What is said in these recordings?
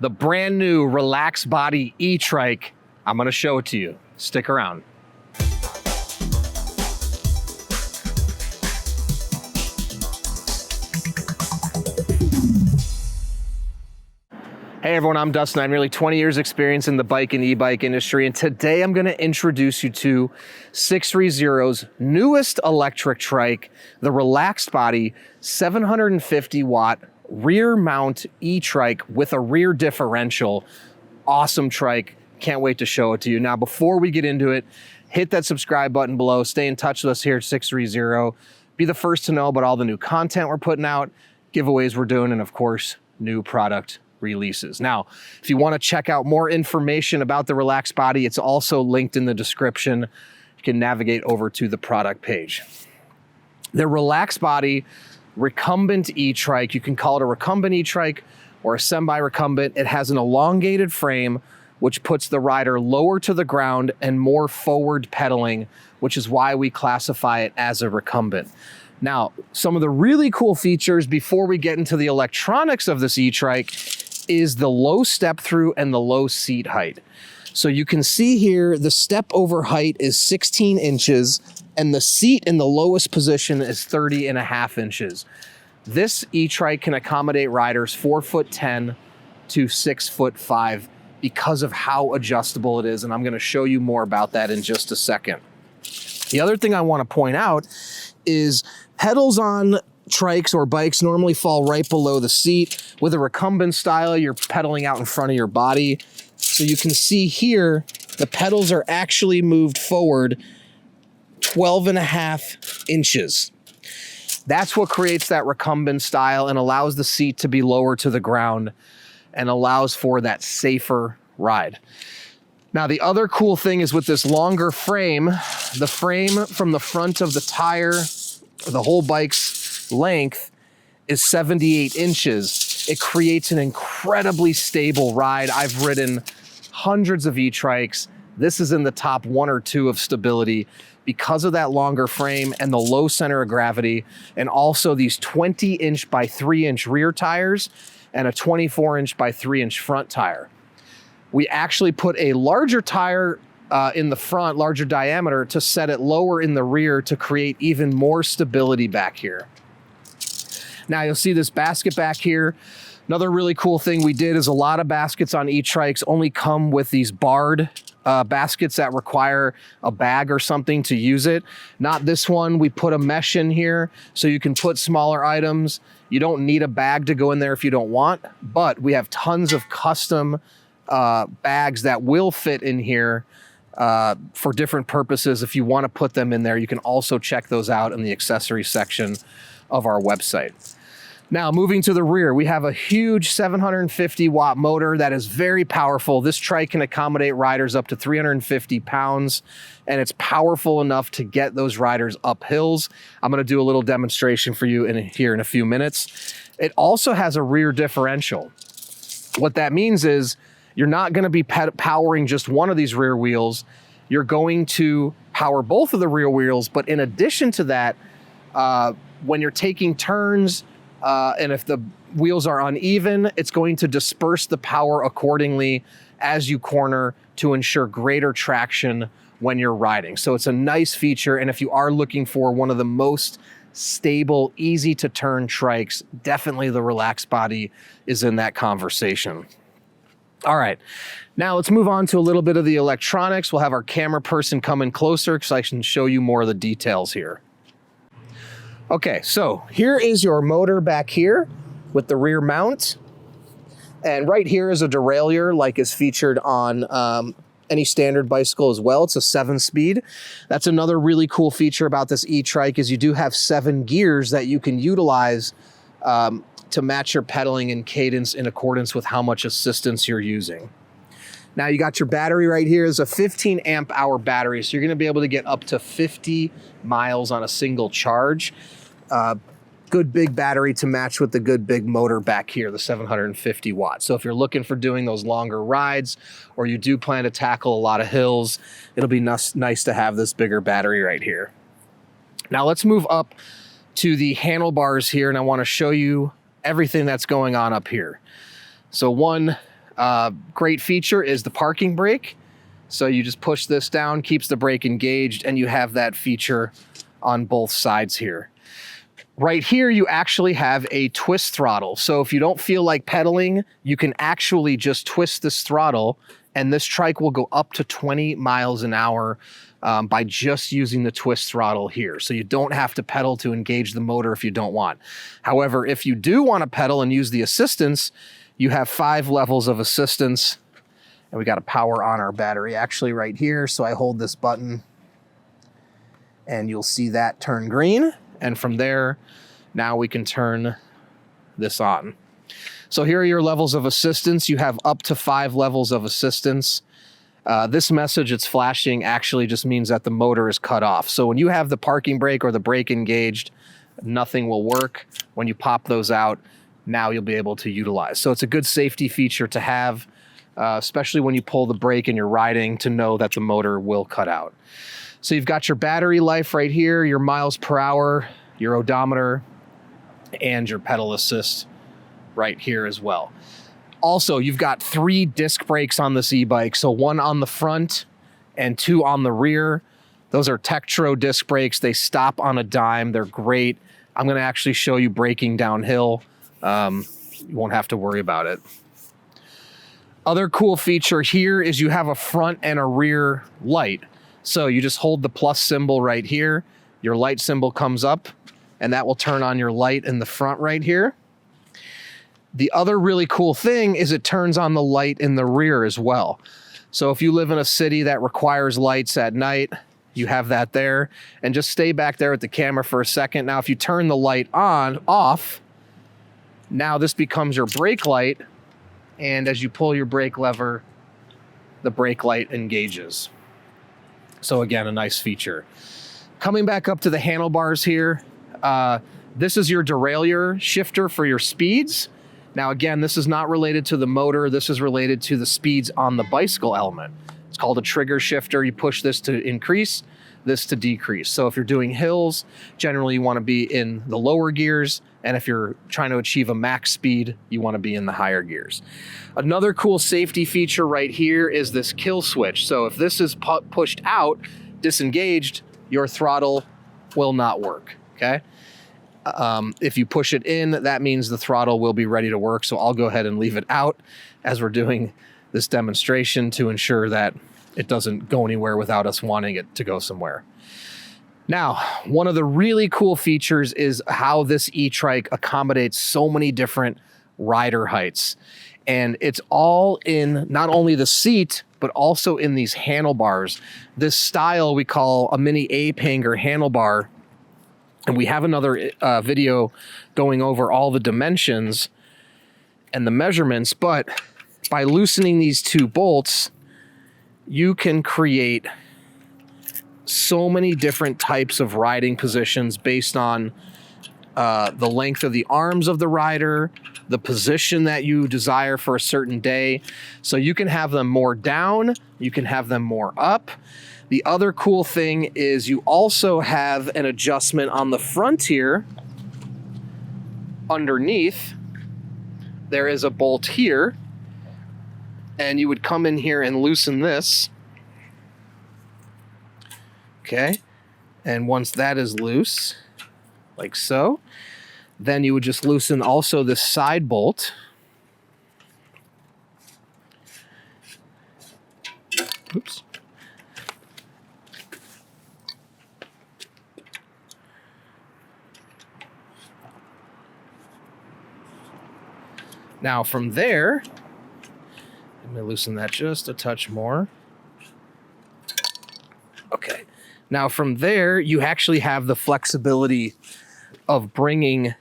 the brand new Relaxed Body e-Trike. I'm gonna show it to you. Stick around. Hey everyone, I'm Dustin. I have nearly 20 years experience in the bike and e-bike industry, and today I'm gonna introduce you to sixthreezero's newest electric trike, the Relaxed Body 750 watt rear mount e-trike with a rear differential. Awesome trike. Can't wait to show it to you. Now, before we get into it, hit that subscribe button below. Stay in touch with us here at 630. Be the first to know about all the new content we're putting out, giveaways we're doing, and of course, new product releases. Now, if you want to check out more information about the Relaxed Body, it's also linked in the description. You can navigate over to the product page. The Relaxed Body Recumbent e-trike, you can call it a recumbent e-trike or a semi-recumbent. It has an elongated frame, which puts the rider lower to the ground and more forward pedaling, which is why we classify it as a recumbent. Now, some of the really cool features before we get into the electronics of this e-trike is the low step through and the low seat height. So you can see here, the step over height is 16 inches and the seat in the lowest position is 30.5 inches. This e-trike can accommodate riders 4'10" to 6'5" because of how adjustable it is. And I'm gonna show you more about that in just a second. The other thing I wanna point out is pedals on trikes or bikes normally fall right below the seat. With a recumbent style, you're pedaling out in front of your body. So you can see here, the pedals are actually moved forward 12.5 inches. That's what creates that recumbent style and allows the seat to be lower to the ground and allows for that safer ride. Now, the other cool thing is with this longer frame, the frame from the front of the tire, the whole bike's length is 78 inches. It creates an incredibly stable ride. I've ridden hundreds of e-trikes. This is in the top 1 or 2 of stability because of that longer frame and the low center of gravity, and also these 20-inch by 3-inch rear tires and a 24-inch by 3-inch front tire. We actually put a larger tire in the front, larger diameter, to set it lower in the rear to create even more stability back here. Now you'll see this basket back here. Another really cool thing we did is a lot of baskets on e-trikes only come with these barred baskets that require a bag or something to use it. Not this one. We put a mesh in here so you can put smaller items. You don't need a bag to go in there if you don't want, but we have tons of custom bags that will fit in here for different purposes. If you want to put them in there, you can also check those out in the accessory section of our website. Now, moving to the rear, we have a huge 750 watt motor that is very powerful. This trike can accommodate riders up to 350 pounds, and it's powerful enough to get those riders up hills. I'm gonna do a little demonstration for you here in a few minutes. It also has a rear differential. What that means is you're not gonna be powering just one of these rear wheels. You're going to power both of the rear wheels, but in addition to that, when you're taking turns, and if the wheels are uneven, it's going to disperse the power accordingly as you corner to ensure greater traction when you're riding. So it's a nice feature, and if you are looking for one of the most stable, easy to turn trikes, definitely the Relaxed Body is in that conversation. All right, now let's move on to a little bit of the electronics. We'll have our camera person come in closer so I can show you more of the details here. Okay, so here is your motor back here with the rear mount. And right here is a derailleur like is featured on any standard bicycle as well. It's a 7-speed. That's another really cool feature about this e-trike is you do have 7 gears that you can utilize to match your pedaling and cadence in accordance with how much assistance you're using. Now you got your battery right here. It's a 15 amp hour battery, so you're gonna be able to get up to 50 miles on a single charge. Good big battery to match with the good big motor back here, the 750 watts. So if you're looking for doing those longer rides, or you do plan to tackle a lot of hills, it'll be nice to have this bigger battery right here. Now let's move up to the handlebars here, and I wanna show you everything that's going on up here. So one Great feature is the parking brake. So you just push this down, keeps the brake engaged, and you have that feature on both sides here. Right here, you actually have a twist throttle. So if you don't feel like pedaling, you can actually just twist this throttle, and this trike will go up to 20 miles an hour by just using the twist throttle here. So you don't have to pedal to engage the motor if you don't want. However, if you do want to pedal and use the assistance, you have 5 levels of assistance, and we got a power on our battery actually right here. So I hold this button and you'll see that turn green. And from there, now we can turn this on. So here are your levels of assistance. You have up to 5 levels of assistance. This message it's flashing actually just means that the motor is cut off. So when you have the parking brake or the brake engaged, nothing will work. When you pop those out, now you'll be able to utilize. So it's a good safety feature to have, especially when you pull the brake and you're riding, to know that the motor will cut out. So you've got your battery life right here, your miles per hour, your odometer, and your pedal assist right here as well. Also, you've got 3 disc brakes on this e-bike. So 1 on the front and 2 on the rear. Those are Tektro disc brakes. They stop on a dime. They're great. I'm going to actually show you braking downhill. You won't have to worry about it. Other cool feature here is you have a front and a rear light. So you just hold the plus symbol right here, your light symbol comes up, and that will turn on your light in the front right here. The other really cool thing is it turns on the light in the rear as well. So if you live in a city that requires lights at night, you have that there. And just stay back there at the camera for a second. Now, if you turn the light off, now this becomes your brake light. And as you pull your brake lever, the brake light engages. So again, a nice feature. Coming back up to the handlebars here, this is your derailleur shifter for your speeds. Now again, this is not related to the motor. This is related to the speeds on the bicycle element. It's called a trigger shifter. You push this to increase, this to decrease. So if you're doing hills, generally you want to be in the lower gears. And if you're trying to achieve a max speed, you want to be in the higher gears. Another cool safety feature right here is this kill switch. So if this is pushed out, disengaged, your throttle will not work, okay? If you push it in, that means the throttle will be ready to work. So I'll go ahead and leave it out as we're doing this demonstration to ensure that it doesn't go anywhere without us wanting it to go somewhere. Now, one of the really cool features is how this e-trike accommodates so many different rider heights. And it's all in not only the seat, but also in these handlebars. This style we call a mini ape-hanger handlebar. And we have another video going over all the dimensions and the measurements, but by loosening these 2 bolts, you can create so many different types of riding positions based on the length of the arms of the rider, the position that you desire for a certain day. So you can have them more down, you can have them more up. The other cool thing is you also have an adjustment on the front here. Underneath, there is a bolt here, and you would come in here and loosen this. Okay, and once that is loose, like so, then you would just loosen also this side bolt. Oops. Now from there, let me loosen that just a touch more. Okay. Now from there, you actually have the flexibility of bringing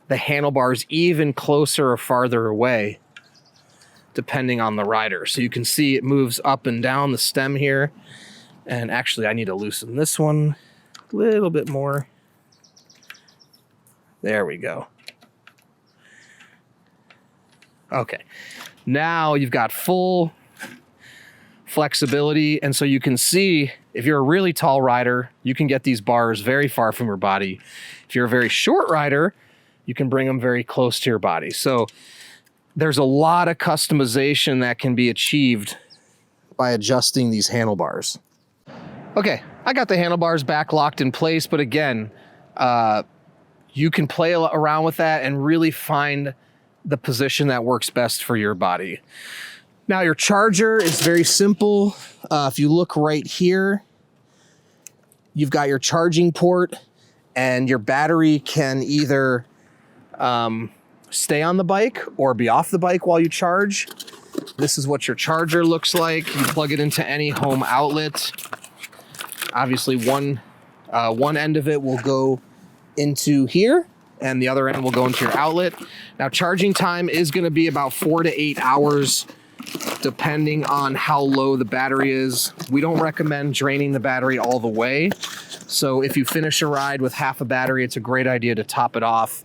the handlebars even closer or farther away, depending on the rider. So you can see it moves up and down the stem here. And actually, I need to loosen this one a little bit more. There we go. Okay. Now you've got full flexibility, and so you can see if you're a really tall rider, you can get these bars very far from your body. If you're a very short rider, you can bring them very close to your body. So there's a lot of customization that can be achieved by adjusting these handlebars. Okay, I got the handlebars back locked in place, but again, you can play around with that and really find the position that works best for your body. Now your charger is very simple. If you look right here, you've got your charging port, and your battery can either stay on the bike or be off the bike while you charge. This is what your charger looks like. You plug it into any home outlet. Obviously one end of it will go into here and the other end will go into your outlet. Now charging time is going to be about 4 to 8 hours depending on how low the battery is. We don't recommend draining the battery all the way. So if you finish a ride with half a battery, it's a great idea to top it off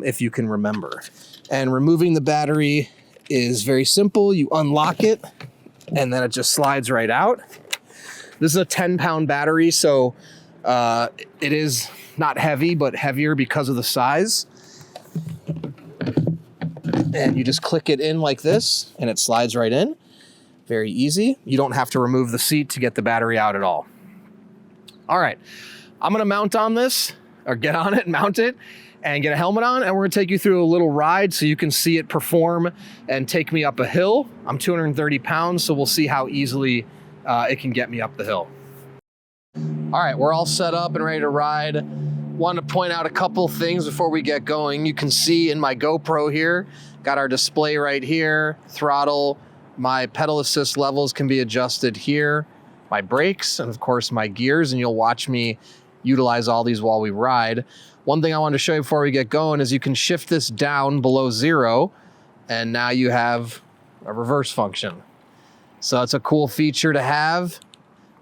if you can remember. And removing the battery is very simple. You unlock it and then it just slides right out. This is a 10-pound battery, so it is not heavy, but heavier because of the size. And you just click it in like this and it slides right in. Very easy. You don't have to remove the seat to get the battery out at all. All right, I'm gonna mount on this, or get on it, mount it, and get a helmet on, and we're gonna take you through a little ride so you can see it perform and take me up a hill. I'm 230 pounds, so we'll see how easily it can get me up the hill. All right, we're all set up and ready to ride. Want to point out a couple things before we get going. You can see in my GoPro here, got our display right here, throttle, my pedal assist levels can be adjusted here, my brakes, and of course my gears, and you'll watch me utilize all these while we ride. One thing I wanted to show you before we get going is you can shift this down below 0, and now you have a reverse function. So it's a cool feature to have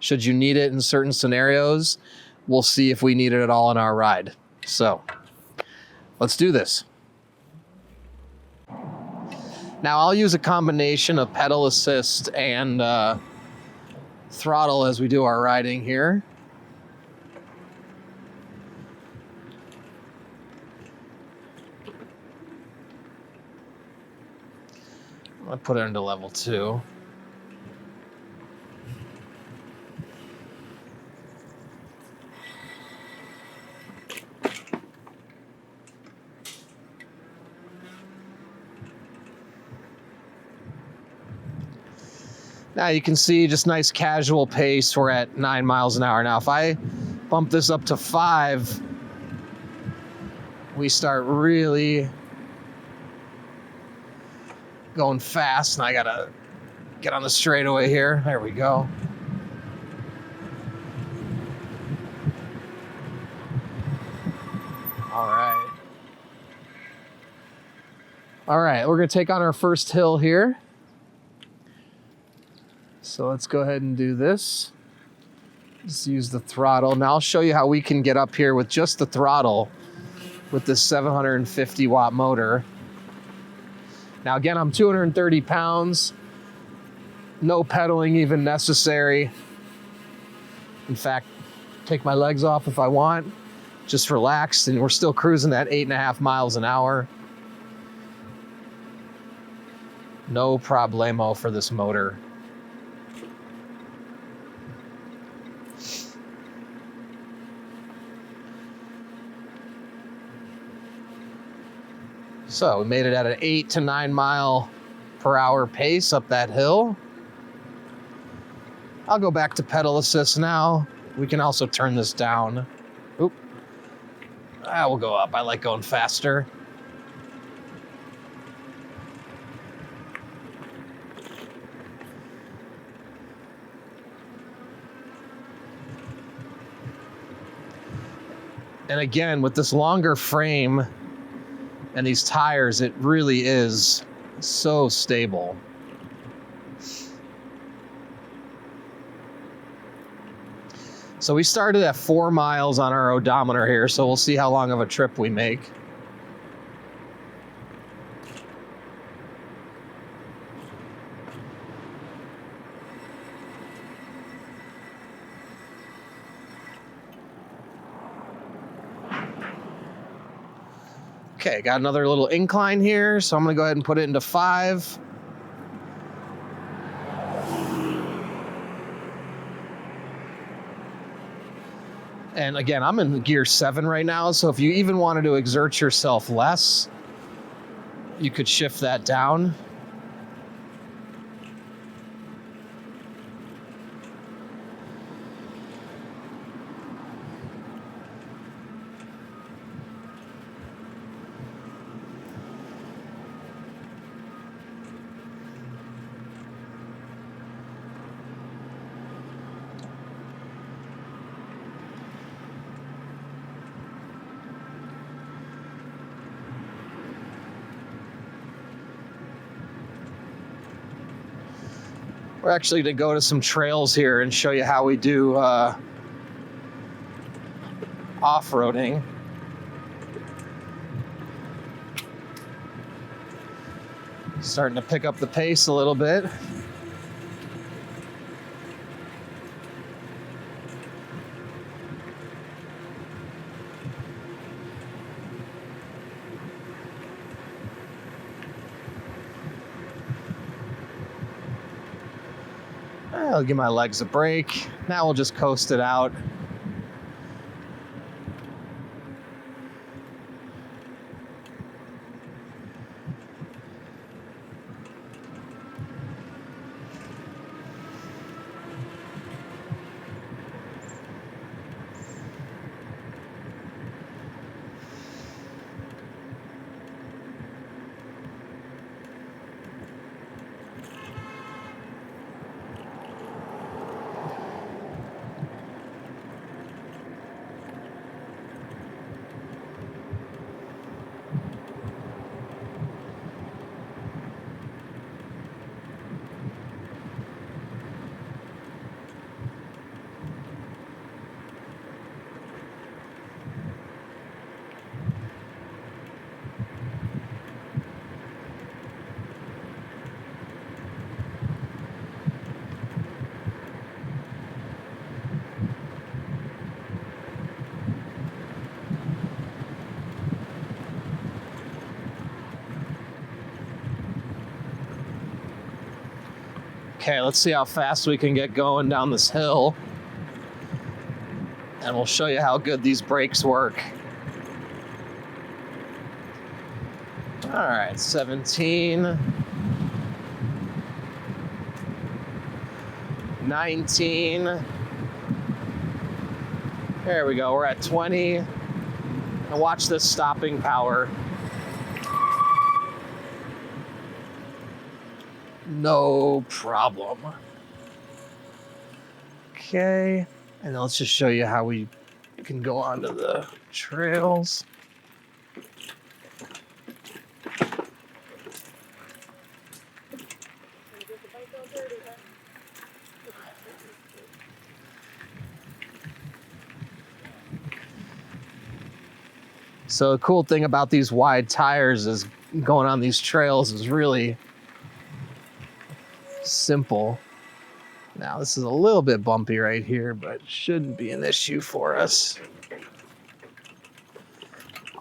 should you need it in certain scenarios. We'll see if we need it at all in our ride. So let's do this. Now I'll use a combination of pedal assist and throttle as we do our riding here. I'll put it into level 2. Now you can see just nice casual pace. We're at 9 miles an hour. Now if I bump this up to 5, we start really going fast, and I gotta get on the straightaway here. There we go. All right, we're gonna take on our first hill here. So let's go ahead and do this. Just use the throttle. Now I'll show you how we can get up here with just the throttle with this 750 watt motor. Now again, I'm 230 pounds. No pedaling even necessary. In fact, take my legs off if I want. Just relaxed, and we're still cruising at 8.5 miles an hour. No problemo for this motor. So we made it at an 8 to 9 mile per hour pace up that hill. I'll go back to pedal assist now. We can also turn this down. Oop. We'll go up. I like going faster. And again, with this longer frame and these tires, it really is so stable. So we started at 4 miles on our odometer here, so we'll see how long of a trip we make. Okay, got another little incline here, so I'm gonna go ahead and put it into 5. And again, I'm in gear 7 right now, so if you even wanted to exert yourself less, you could shift that down. We're actually going to go to some trails here and show you how we do off-roading. Starting to pick up the pace a little bit. I'll give my legs a break. Now we'll just coast it out. Okay, let's see how fast we can get going down this hill. And we'll show you how good these brakes work. All right, 17. 19. There we go, we're at 20. And watch this stopping power. No problem. Okay, and let's just show you how we can go onto the trails. So the cool thing about these wide tires is going on these trails is really simple. Now this is a little bit bumpy right here, but shouldn't be an issue for us.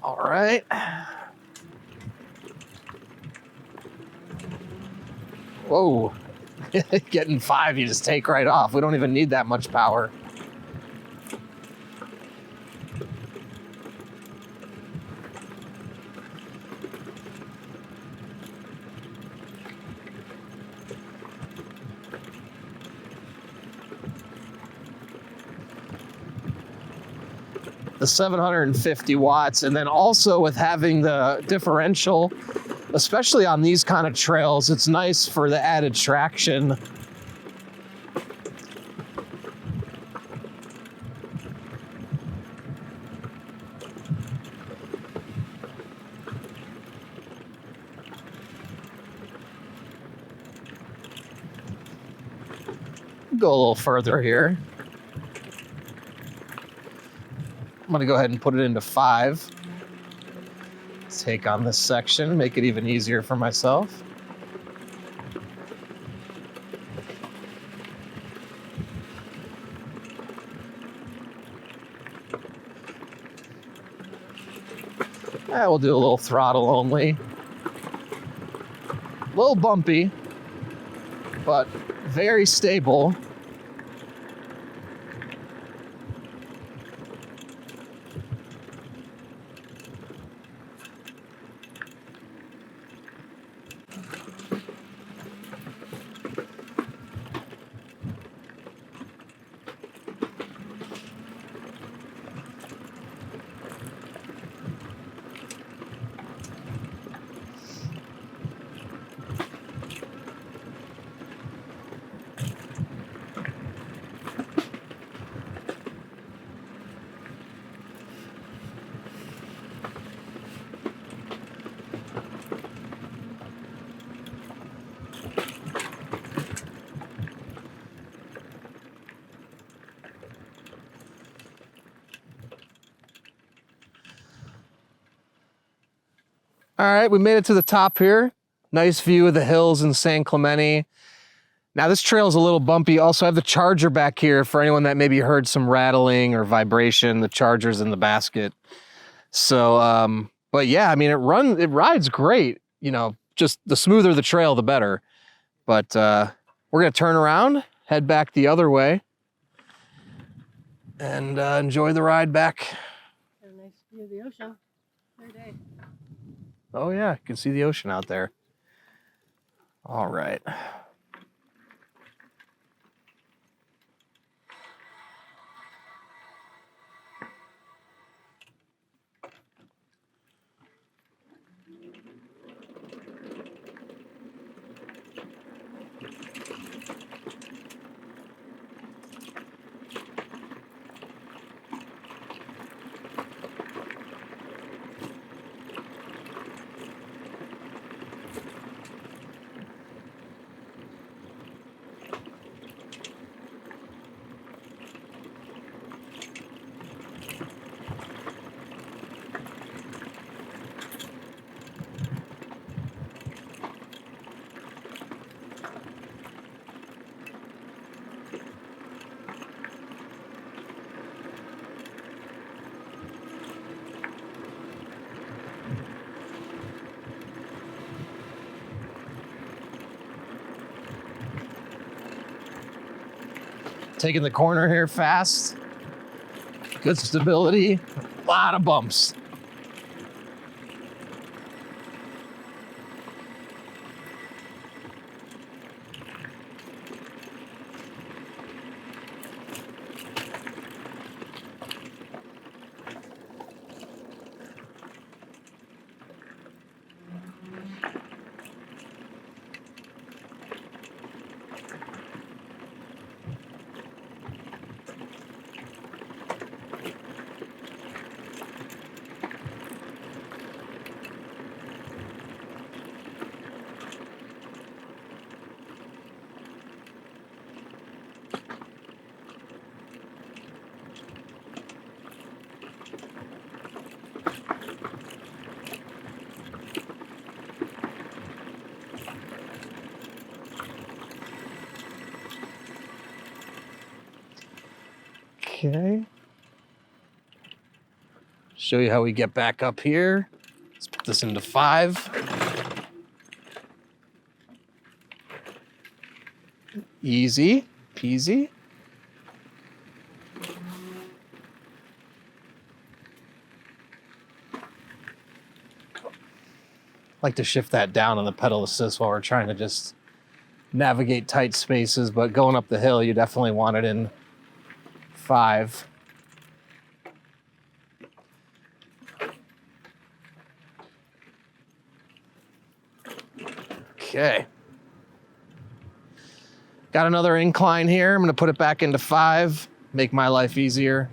All right. Whoa. Getting 5, you just take right off. We don't even need that much power. The 750 watts, and then also with having the differential, especially on these kind of trails, it's nice for the added traction. Go a little further here. I'm gonna go ahead and put it into 5. Take on this section, make it even easier for myself. We'll do a little throttle only. A little bumpy, but very stable. All right, we made it to the top here. Nice view of the hills in San Clemente. Now this trail is a little bumpy. Also, I have the charger back here for anyone that maybe heard some rattling or vibration. The charger's in the basket. So, but yeah, I mean, it rides great. You know, just the smoother the trail, the better. But we're gonna turn around, head back the other way, and enjoy the ride back. Have a nice view of the ocean. Every day. Oh yeah, you can see the ocean out there. All right. Taking the corner here fast. Good stability. A lot of bumps. Okay. Show you how we get back up here. Let's put this into 5. Easy peasy. Like to shift that down on the pedal assist while we're trying to just navigate tight spaces, but going up the hill, you definitely want it in 5. Okay. Got another incline here. I'm gonna put it back into 5, make my life easier.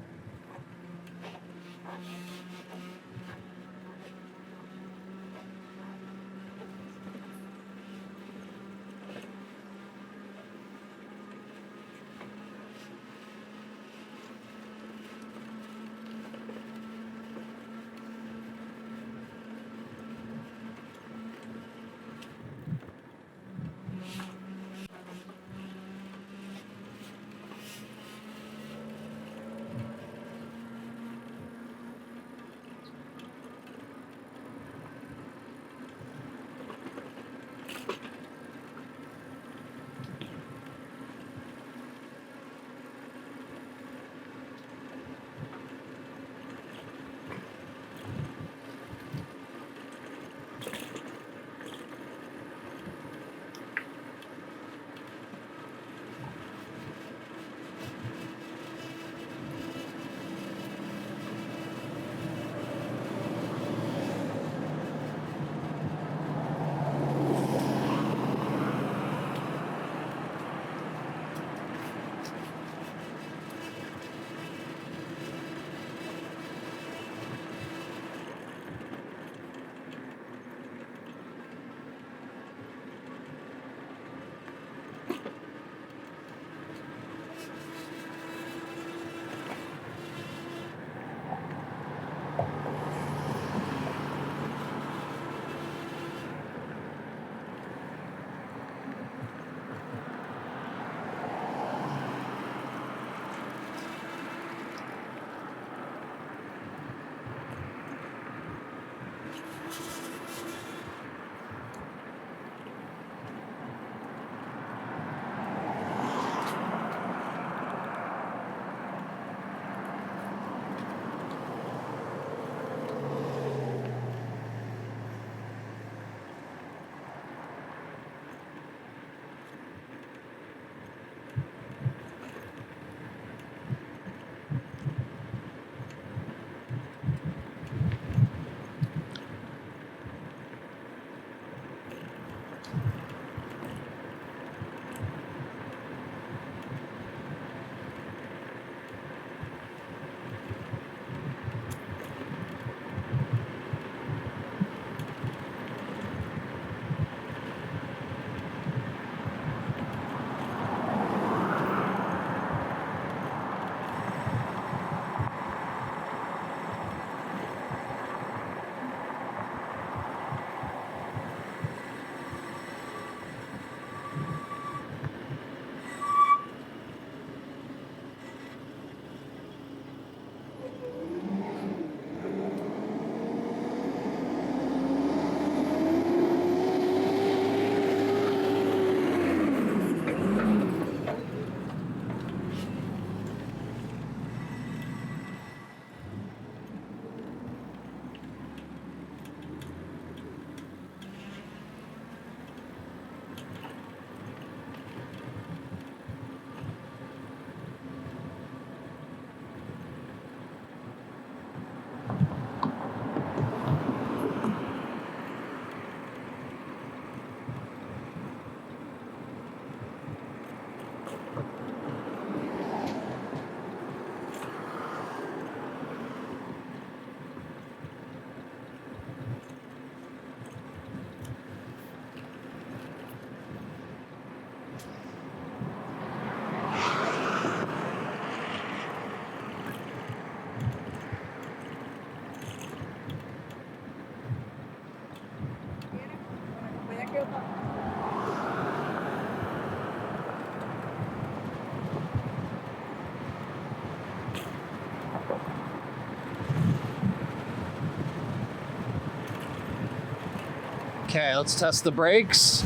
Okay, let's test the brakes.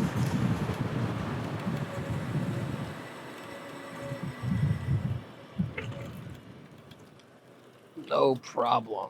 No problem.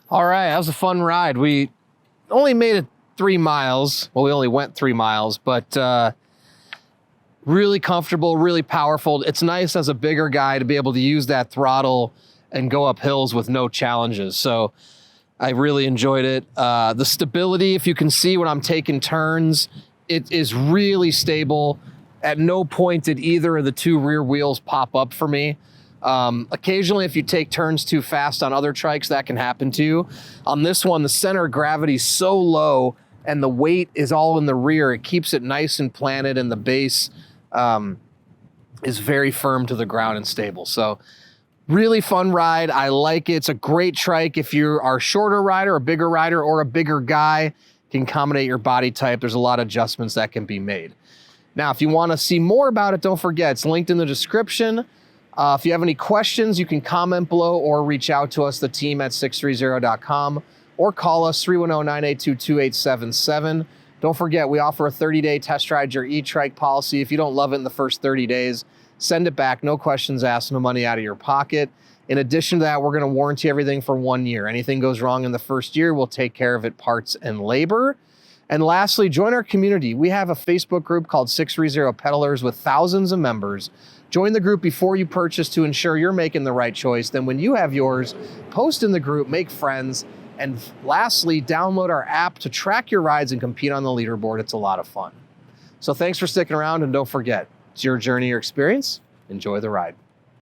All right, that was a fun ride. We only made it 3 miles. Well, we only went 3 miles, but really comfortable, really powerful. It's nice as a bigger guy to be able to use that throttle and go up hills with no challenges. So I really enjoyed it. The stability, if you can see when I'm taking turns, it is really stable. At no point did either of the 2 rear wheels pop up for me. Occasionally, if you take turns too fast on other trikes, that can happen too. On this one, the center of gravity is so low and the weight is all in the rear. It keeps it nice and planted, and the base is very firm to the ground and stable. So really fun ride. I like it. It's a great trike if you are a shorter rider, a bigger rider, or a bigger guy. Can accommodate your body type. There's a lot of adjustments that can be made. Now, if you want to see more about it, don't forget, it's linked in the description. If you have any questions, you can comment below or reach out to us, the team at sixthreezero.com, or call us 310-982-2877. Don't forget, we offer a 30-day test ride your e-trike policy. If you don't love it in the first 30 days, send it back. No questions asked, no money out of your pocket. In addition to that, we're going to warranty everything for 1 year. Anything goes wrong in the first year, we'll take care of it, parts and labor. And lastly, join our community. We have a Facebook group called 630 Pedalers with thousands of members. Join the group before you purchase to ensure you're making the right choice. Then when you have yours, post in the group, make friends. And lastly, download our app to track your rides and compete on the leaderboard. It's a lot of fun. So thanks for sticking around, and don't forget, it's your journey, your experience. Enjoy the ride.